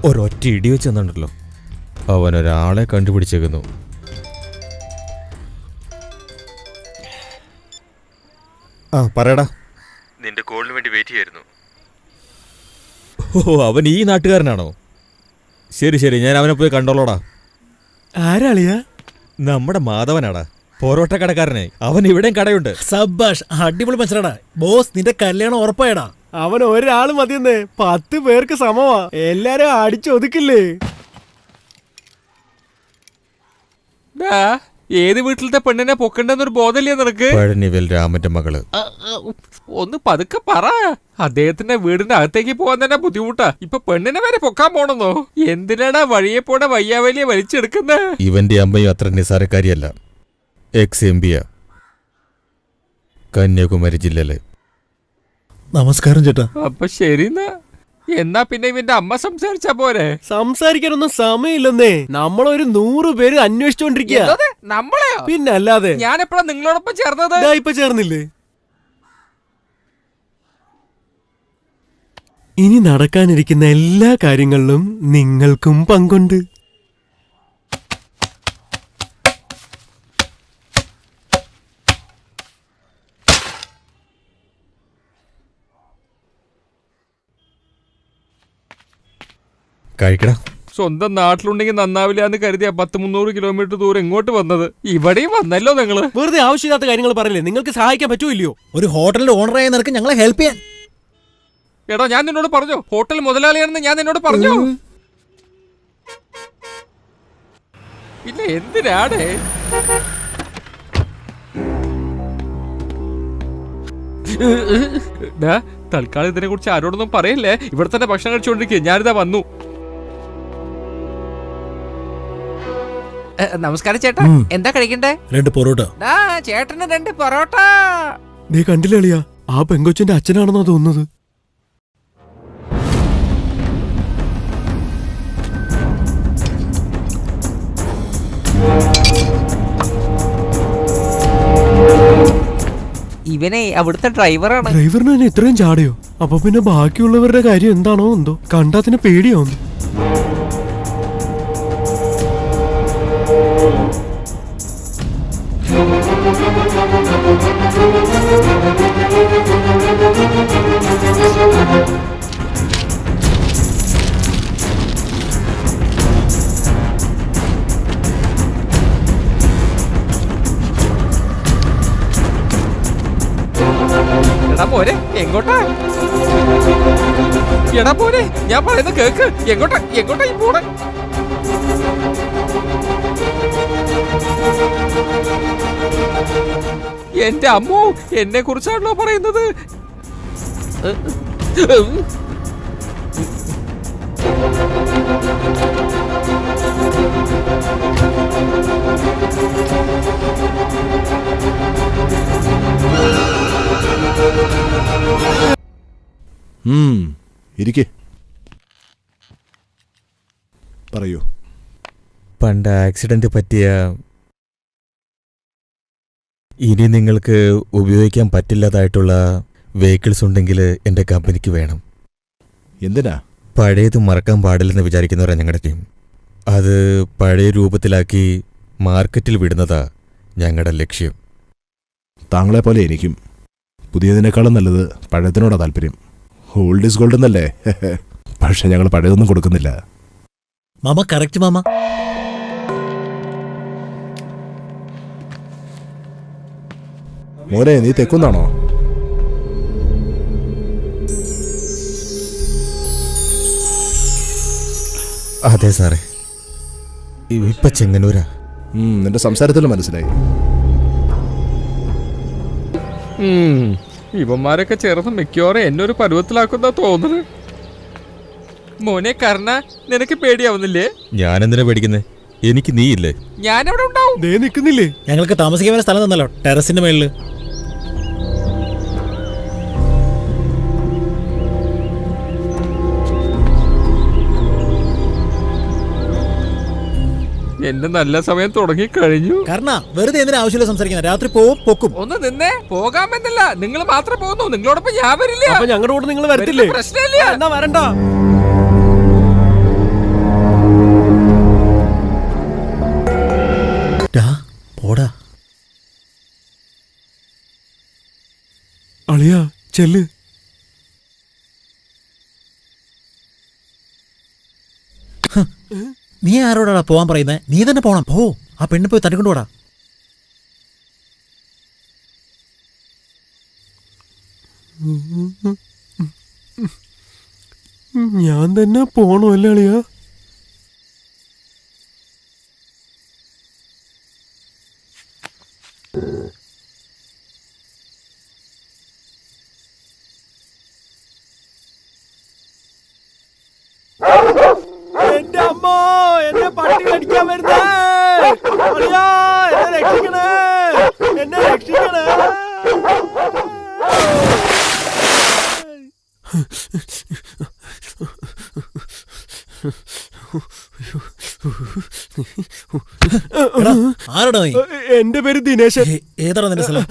ഒരൊറ്റ ഇടി വെച്ച് തന്നിട്ടുണ്ടല്ലോ. അവനൊരാളെ കണ്ടുപിടിച്ചേക്കുന്നു. ആ പറയടാ. നിന്റെ കോളിന് വേണ്ടി വെയിറ്റ് ചെയ്യായിരുന്നു. ഓ, അവൻ ഈ നാട്ടുകാരനാണോ? ശരി ശരി, ഞാൻ അവനെ പോയി കണ്ടോളോടാ. ആരാളിയാ? നമ്മുടെ മാധവനാടാ, പൊറോട്ട കടക്കാരനെ. അവൻ ഇവിടെയും കടയുണ്ട്. സബ്ബാഷ്, അടിപൊളി മനുഷ്യനാടാ. ബോസ്, നിന്റെ കല്യാണം ഉറപ്പായടാ. അവൻ ഒരാള് മതിയെന്നേ, 10 പേർക്ക് സമമാ. എല്ലാരും അടിച്ചൊതുക്കില്ലേ? ഏത് വീട്ടിലത്തെ പെണ്ണിനെ പൊക്കണ്ടെന്നൊരു ബോധമില്ലേ നിനക്ക്? പഴനിവേൽ രാമന്റെ മകള്. ഒന്ന് പതുക്കെ പറ. അദ്ദേഹത്തിന്റെ വീടിന്റെ അകത്തേക്ക് പോകാൻ തന്നെ ബുദ്ധിമുട്ടാ. ഇപ്പൊ പെണ്ണിനെ വരെ പൊക്കാൻ പോണെന്നോ? എന്തിനാടാ വഴിയെ പോണ വയ്യാവലിയെ വലിച്ചെടുക്കുന്ന? ഇവന്റെ അമ്മയും അത്ര നിസാരക്കാരിയല്ല. ex-MB കന്യാകുമാരി ജില്ലയിലെ. നമസ്കാരം ചേട്ടാ. അപ്പൊ ശരി എന്നാ പിന്നെ ഇവന്റെ അമ്മ സംസാരിച്ചാ പോരെ? സംസാരിക്കാനൊന്നും സമയമില്ലെന്നേ. നമ്മളൊരു 100 പേര് അന്വേഷിച്ചോണ്ടിരിക്കുക. നമ്മളെയോ? പിന്നല്ലാതെ. ഞാൻ എപ്പോഴാ നിങ്ങളോടൊപ്പം ചേർന്നത്? ഇപ്പൊ ചേർന്നില്ലേ? ഇനി നടക്കാനിരിക്കുന്ന എല്ലാ കാര്യങ്ങളിലും നിങ്ങൾക്കും പങ്കുണ്ട്. കഴിക്കടാ. സ്വന്തം നാട്ടിലുണ്ടെങ്കിൽ നന്നാവില്ല എന്ന് കരുതിയ 100-300 കിലോമീറ്റർ ദൂരം ഇങ്ങോട്ട് വന്നത്. ഇവിടെയും വന്നല്ലോ നിങ്ങള്. വെറുതെ ആവശ്യമില്ലാത്ത കാര്യങ്ങൾ പറയില്ലേ. നിങ്ങൾക്ക് സഹായിക്കാൻ പറ്റൂല്ലയോ? ഒരു ഹോട്ടലിന്റെ ഓണറായ നിനക്ക് ഞങ്ങളെ ഹെൽപ്പ് ചെയ്യാൻ. എടാ, ഞാൻ നിന്നോട് പറഞ്ഞോ ഹോട്ടൽ മുതലാളിയാണെന്ന്? ഞാൻ നിന്നോട് പറഞ്ഞോ? പിന്നെ എന്തിനാടേ? തൽക്കാലം ഇതിനെ കുറിച്ച് ആരോടൊന്നും പറയല്ലേ. ഇവിടെ തന്നെ ഭക്ഷണം കഴിച്ചുകൊണ്ടിരിക്കുക. ഞാനിതാ വന്നു. നമസ്കാരം ചേട്ടാ, എന്താ കഴിക്കണ്ടേ? 2 പൊറോട്ട. ചേട്ടന് 2 പൊറോട്ട. നീ കണ്ടില്ലേ അളിയാ, ആ പെങ്കൊച്ചിന്റെ അച്ഛനാണെന്നാ തോന്നുന്നത്. ഇവനെ അവിടുത്തെ ഡ്രൈവറാണ്. ഡ്രൈവറിന് തന്നെ ഇത്രയും ചാടയോ? അപ്പൊ പിന്നെ ബാക്കിയുള്ളവരുടെ കാര്യം എന്താണോ എന്തോ. കണ്ടാത്തിന് പേടിയാവുന്നു. എടാ പോരെ, എങ്ങോട്ടാ? എടാ പോരെ, ഞാൻ പറയുന്ന കേക്ക്. എങ്ങോട്ടാ ഈ പോണെ? എന്റെ അമ്മോ, എന്നെ കുറിച്ചാണല്ലോ പറയുന്നത്. ഇരിക്കേ, പറയൂ. പണ്ട് ആക്സിഡന്റ് പറ്റിയ, ഇനി നിങ്ങൾക്ക് ഉപയോഗിക്കാൻ പറ്റില്ലാതായിട്ടുള്ള വെഹിക്കിൾസ് ഉണ്ടെങ്കിൽ എൻ്റെ കമ്പനിക്ക് വേണം. എന്തിനാ? പഴയത് മറക്കാൻ പാടില്ലെന്ന് വിചാരിക്കുന്നവരാണ് ഞങ്ങളുടെ ടീം. അത് പഴയ രൂപത്തിലാക്കി മാർക്കറ്റിൽ വിടുന്നതാ ഞങ്ങളുടെ ലക്ഷ്യം. താങ്കളെ പോലെ എനിക്കും പുതിയതിനേക്കാളും നല്ലത് പഴയതിനോടാ താല്പര്യം. ഓൾഡ് ഈസ് ഗോൾഡ് എന്നല്ലേ? പക്ഷെ ഞങ്ങൾ പഴയതൊന്നും കൊടുക്കുന്നില്ല. Mama correct mama. മോനെ, നീ തെക്കുന്നാണോ? അതെ സാറേ, ഇപ്പൊ ചെങ്ങന്നൂരാ. നിന്റെ സംസാരത്തിൽ മനസ്സിലായി. ഇവന്മാരൊക്കെ ചേർന്ന് മിക്കവാറും എന്നൊരു പരുവത്തിലാക്കുന്ന തോന്നുന്നു. മോനെ കർണ, നിനക്ക് പേടിയാവുന്നില്ലേ? ഞാനെന്തിനാ പേടിക്കുന്നേ? എനിക്ക് നീയില്ലേ? ഞാനവിടെ ഉണ്ടാവും. ദേ നിക്കുന്നില്ലേ? ഞങ്ങൾക്ക് താമസിക്കാൻ സ്ഥലം തന്നല്ലോ, ടെറസിന്റെ മേളില്. എന്റെ നല്ല സമയം തുടങ്ങി കഴിഞ്ഞു. കാരണം വെറുതെ എന്തിനാ ആവശ്യമില്ല സംസാരിക്കുന്നത്? രാത്രി പോവും പൊക്കും. ഒന്ന് നിന്നേ. പോകാമെന്നല്ല, നിങ്ങൾ മാത്രം പോകുന്നു. നിങ്ങളോടൊപ്പം ഞാൻ വരില്ല. അപ്പൊ ഞങ്ങളുടെ കൂടെ നിങ്ങൾ വരത്തില്ലേ? പ്രശ്നമില്ല. എന്നാ വരണ്ട. ചെല്ല്. നീ ആരോടാ പോവാൻ പറയുന്നേ? നീ തന്നെ പോണം. പോ, ആ പെണ്ണ് പോയി തട്ടിക്കൊണ്ടുപോടാ. ഞാൻ തന്നെ പോണോ അല്ലേ അളിയാ? എന്റെ അമ്മ, എന്നെ പട്ടി കടിക്കാൻ വരുന്നേ! അളിയാ, എന്നെ രക്ഷിക്കണേ, എന്നെ രക്ഷിക്കണേ! എടാ, ആരോടാ നീ? എന്റെ പേര് ദിനേശൻ. ഏതാടാ നിന്റെ സ്ഥലം?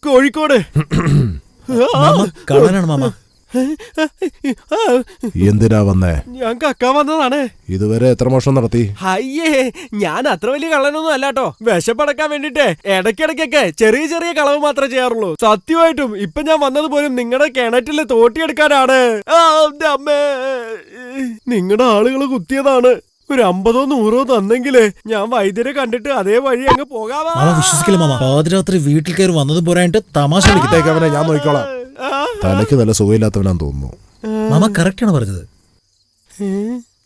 കോഴിക്കോട്. മാമ കള്ളനാണ് മാമ. എന്തിനാ വന്നേ? ഞാൻ കക്കാൻ വന്നതാണ്. ഇതുവരെ എത്ര മോഷണം നടത്തി? അയ്യേ, ഞാൻ അത്ര വലിയ കള്ളനൊന്നും അല്ലാട്ടോ. വിശപ്പടക്കാൻ വേണ്ടിട്ടേ ഇടയ്ക്കിടയ്ക്കൊക്കെ ചെറിയ ചെറിയ കളവ് മാത്രമേ ചെയ്യാറുള്ളൂ. സത്യമായിട്ടും ഇപ്പൊ ഞാൻ വന്നത് പോലും നിങ്ങളുടെ കിണറ്റില് തോട്ടിയെടുക്കാനാണ്. അമ്മേ, നിങ്ങളുടെ ആളുകൾ കുത്തിയതാണ്. ഒരു 50-100 തന്നെങ്കിലേ ഞാൻ വൈദ്യരെ കണ്ടിട്ട് അതേ വഴി അങ്ങ് പോകാവാ. മാമ വിശ്വസിക്കില്ല മാമ. പാതിരാത്രി വീട്ടിൽ കയറി വന്നതും പോരായിട്ട് തമാശ ഇത്തേക്ക് അവനെ ഞാൻ നോക്കിക്കോളാം. തലയ്ക്ക് നല്ല സുഖമില്ലാത്തവനാന്ന് തോന്നുന്നു. മാമ കറക്റ്റ് ആണ് പറഞ്ഞത്.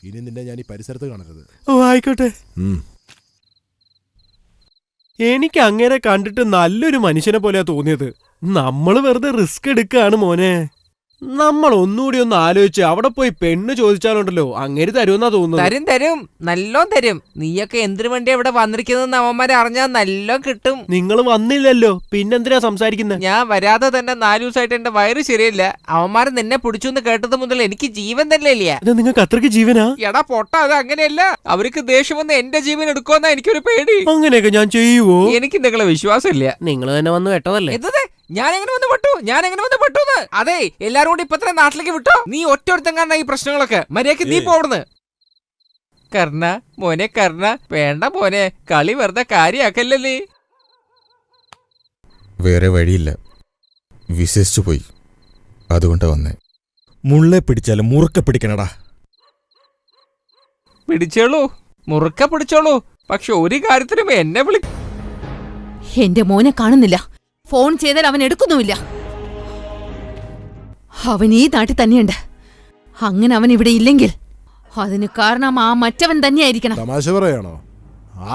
ഇനി നിന്നെ ഞാൻ ഈ പരിസരത്ത് കാണരുത്. ഓ, ആയിക്കോട്ടെ. എനിക്ക് അങ്ങനെ കണ്ടിട്ട് നല്ലൊരു മനുഷ്യനെ പോലെയാ തോന്നിയത്. നമ്മള് വെറുതെ റിസ്ക് എടുക്കാണ് മോനെ. നമ്മൾ ഒന്നുകൂടി ഒന്ന് ആലോചിച്ച് അവിടെ പോയി പെണ്ണ് ചോദിച്ചാലുണ്ടല്ലോ അങ്ങേര് തരുമെന്നാ തോന്നുന്നത്. തരും തരും, നല്ലോം തരും. നീയൊക്കെ എന്തിനു വേണ്ടി ഇവിടെ വന്നിരിക്കുന്നത് അവന്മാരെ അറിഞ്ഞാൽ നല്ലോം കിട്ടും. നിങ്ങൾ വന്നില്ലല്ലോ, പിന്നെന്തിനാ സംസാരിക്കുന്നത്? ഞാൻ വരാതെ തന്നെ 4 ദിവസമായിട്ട് എന്റെ വയറ് ശരിയല്ല. അവന്മാര് നിന്നെ പിടിച്ചു എന്ന് കേട്ടത് മുതൽ എനിക്ക് ജീവൻ തന്നെ ഇല്ല. നിങ്ങൾക്ക് അത്രയ്ക്ക് ജീവനാ? എടാ പൊട്ട, അത് അങ്ങനെയല്ല. അവർക്ക് ദേഷ്യം വന്ന് എന്റെ ജീവൻ എടുക്കുമെന്നാ എനിക്കൊരു പേടി. അങ്ങനെയൊക്കെ ഞാൻ ചെയ്യുവോ? എനിക്ക് നിങ്ങളെ വിശ്വാസം ഇല്ല. നിങ്ങൾ തന്നെ വന്ന് വെട്ടതല്ലേ? എന്തത്? ഞാൻ എങ്ങനെ വന്ന് പെട്ടു? അതെ, എല്ലാരും കൂടി ഇപ്പത്ര നാട്ടിലേക്ക് വിട്ടോ? നീ ഒറ്റൊരുത്തങ്ങാണ്ട ഈ പ്രശ്നങ്ങളൊക്കെ. മര്യാദക്ക് നീ പോടുന്ന്. കർണ മോനെ, കർണ വേണ്ട മോനെ, കളി വെറുതെ കാര്യാക്കല്ലേ. വേറെ വഴിയില്ല, വിശ്വസിച്ചു പോയി. അതുകൊണ്ട് വന്നേ. മുള്ളെ പിടിച്ചാലും മുറുക്കെ പിടിക്കണടാ. പിടിച്ചോളൂ, മുറുക്ക പിടിച്ചോളൂ. പക്ഷെ ഒരു കാര്യത്തിനും എന്നെ എന്റെ മോനെ കാണുന്നില്ല. ഫോൺ ചെയ്താൽ അവൻ എടുക്കുന്നുമില്ല. അവൻ ഈ നാട്ടിൽ തന്നെയുണ്ട്. അങ്ങനെ അവൻ ഇവിടെ ഇല്ലെങ്കിൽ അതിന് കാരണം ആ മറ്റവൻ തന്നെയായിരിക്കണം. തമാശ പറയാണോ?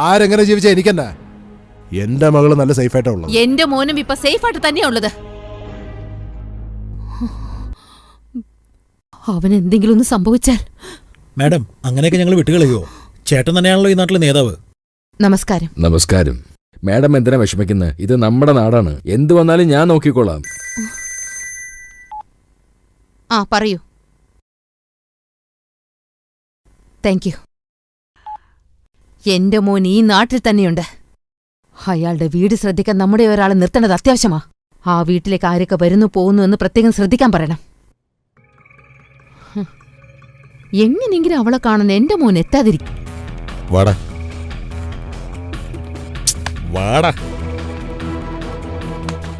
ആരെങ്ങനെ ജീവിച്ച എനിക്കെന്നാ? എന്റെ മകള് നല്ല സേഫായിട്ടാ ഉള്ളത്. എന്റെ മോനും ഇപ്പൊ സേഫായിട്ട് തന്നെയാ ഉള്ളത്. അവൻ എന്തെങ്കിലും ഒന്ന് സംഭവിച്ചാൽ. മാഡം, അങ്ങനെയൊക്കെ ഞങ്ങൾ വിട്ടുകളയോ? ചേട്ടൻ തന്നെയാണല്ലോ ഈ നാട്ടിലെ നേതാവ്. നമസ്കാരം. നമസ്കാരം. മാഡം എന്തിനാ വിഷമിക്കുന്നത്? ഇത് നമ്മുടെ നാടാണ്. എന്തു വന്നാലും ഞാൻ നോക്കിക്കോളാം. ആ, പറയൂ. Thank you. എന്റെ മോൻ ഈ നാട്ടിൽ തന്നെയുണ്ട്. അയാളുടെ വീട് ശ്രദ്ധിക്കാൻ നമ്മുടെ ഒരാളെ നിർത്തേണ്ടത് അത്യാവശ്യമാ. ആ വീട്ടിലേക്ക് ആരൊക്കെ വരുന്നു പോകുന്നു എന്ന് പ്രത്യേകം ശ്രദ്ധിക്കാൻ പറയണം. എങ്ങനെയെങ്കിലും അവളെ കാണാൻ എന്റെ മോൻ എത്താതിരിക്കും. വാടാ വാടാ.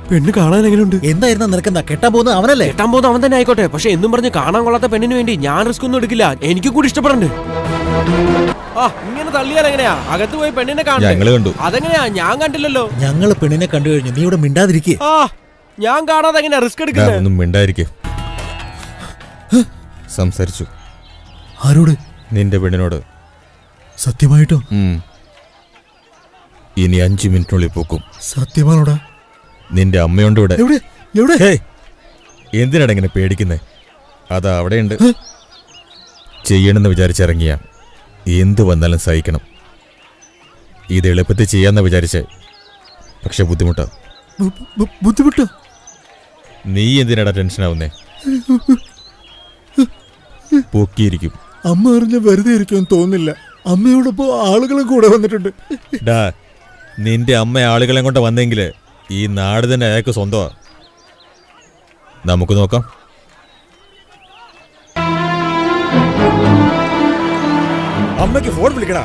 പെണ്ണ് കാണാൻ എങ്ങനെയുണ്ട്? എന്തായിരുന്നാ നിനക്കെന്താ? കെട്ടാൻ പോകുന്നത് അവനല്ലേ? കെട്ടാൻ പോകുന്ന അവൻ തന്നെ ആയിക്കോട്ടെ. പക്ഷെ എന്നും പറഞ്ഞ് കാണാൻ കൊള്ളാത്ത പെണ്ണിന് വേണ്ടി ഞാൻ റിസ്ക് ഒന്നും എടുക്കില്ല. എനിക്ക് കൂടി ഇഷ്ടപ്പെടണ്ട്. ഇങ്ങനെ തള്ളിയാൽ എങ്ങനെയാ? അകത്ത് പോയി പെണ്ണിനെ ഞങ്ങള് കണ്ടു. അതെങ്ങനെയാ? ഞാൻ കണ്ടില്ലല്ലോ. ഞങ്ങള് പെണ്ണിനെ കണ്ടു കഴിഞ്ഞു. നീ ഇവിടെ മിണ്ടാതിരിക്കേ. ഞാൻ കാണാതെ എങ്ങനെയാ റിസ്ക് എടുക്കുന്നത്? ഒന്നും മിണ്ടായിരിക്കെ. സംസാരിച്ചു. ആരോട്? നിന്റെ പെണ്ണിനോട്. സത്യമായിട്ടോ? ഇനി 5 മിനിറ്റിനുള്ളിൽ പോക്കും. സത്യമാണോടാ? നിന്റെ അമ്മയുണ്ട് ഇവിടെ. എവിടെ? എവിടെ? എന്തിനാണ് ഇങ്ങനെ പേടിക്കുന്നേ? അതാ അവിടെയുണ്ട്. ചെയ്യണമെന്ന് വിചാരിച്ചിറങ്ങിയ എന്ത് വന്നാലും സഹിക്കണം. ഇത് എളുപ്പത്തിൽ ചെയ്യാന്ന് വിചാരിച്ചേ, പക്ഷെ ബുദ്ധിമുട്ടാ. ബുദ്ധിമുട്ടോ? നീ എന്തിനാടാ ടെൻഷനാവുന്നേ? പൊക്കിയിരിക്കും. അമ്മ അറിഞ്ഞ വെറുതെ ഇരിക്കുമെന്ന് തോന്നില്ല. അമ്മയോടൊപ്പം ആളുകളും കൂടെ വന്നിട്ടുണ്ട്. ഡാ, നിന്റെ അമ്മ ആളുകളെ കൊണ്ട് വന്നെങ്കില് ഈ നാട് തന്നെ അയാൾക്ക് സ്വന്തമാ. നമുക്ക് നോക്കാം. അമ്മയ്ക്ക് ഫോൺ വിളിക്കടാ.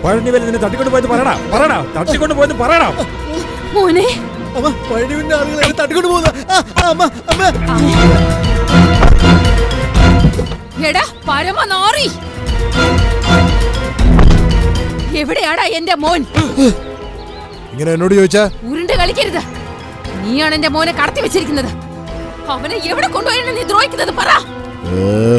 പഴനിവരെ നിന്നെ തട്ടിക്കൊണ്ട് പോയത് പറയടാ പറയടാ തട്ടിക്കൊണ്ട് പോയത് പറയടാ. മോനെ അമ്മ പഴനിവിന്റെ ആളുകളെ തട്ടിക്കൊണ്ട് പോകുന്ന അമ്മ അമ്മ എടാ പരമനാറി, എവിടെയാടാ എന്റെ മോൻ? ഇങ്ങനെ എന്നോട് ചോദിച്ചാ ഉരുണ്ട് കളിക്കരുത്. നീയാണ് എന്റെ മോനെ കടത്തി വെച്ചിരിക്കുന്നത്. അവനെ എവിടെ കൊണ്ടുപോയെന്ന് നീ ദ്രോഹിക്കുന്നത് പറ.